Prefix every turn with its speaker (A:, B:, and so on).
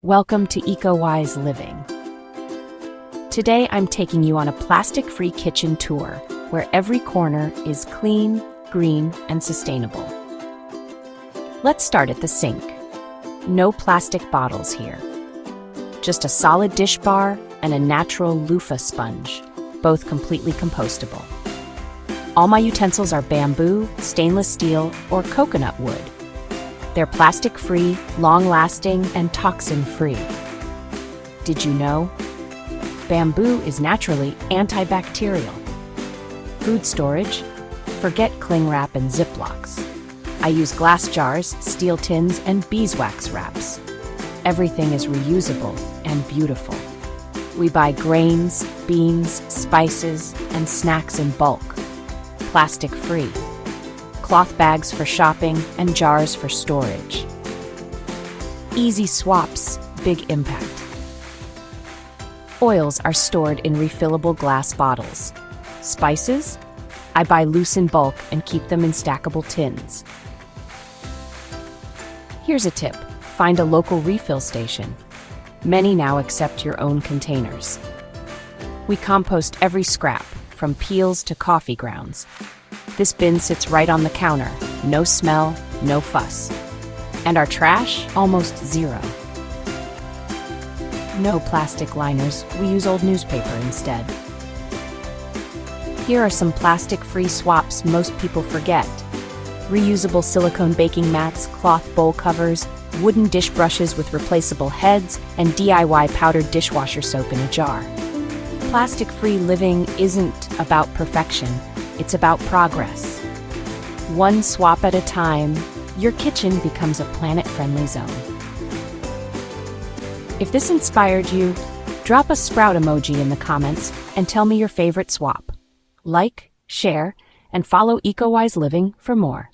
A: Welcome to EcoWise Living. Today I'm taking you on a plastic-free kitchen tour where every corner is clean, green, and sustainable. Let's start at the sink. No plastic bottles here. Just a solid dish bar and a natural loofah sponge, both completely compostable. All my utensils are bamboo, stainless steel, or coconut wood. They're plastic-free, long-lasting, and toxin-free. Did you know? Bamboo is naturally antibacterial. Food storage? Forget cling wrap and Ziplocs. I use glass jars, steel tins, and beeswax wraps. Everything is reusable and beautiful. We buy grains, beans, spices, and snacks in bulk. Plastic-free. Cloth bags for shopping and jars for storage. Easy swaps, big impact. Oils are stored in refillable glass bottles. Spices? I buy loose in bulk and keep them in stackable tins. Here's a tip. Find a local refill station. Many now accept your own containers. We compost every scrap, from peels to coffee grounds. This bin sits right on the counter. No smell, no fuss. And our trash? Almost zero. No plastic liners. We use old newspaper instead. Here are some plastic-free swaps most people forget. Reusable silicone baking mats, cloth bowl covers, wooden dish brushes with replaceable heads, and DIY powdered dishwasher soap in a jar. Plastic-free living isn't about perfection. It's about progress. One swap at a time, your kitchen becomes a planet-friendly zone. If this inspired you, drop a sprout emoji in the comments and tell me your favorite swap. Like, share, and follow EcoWise Living for more.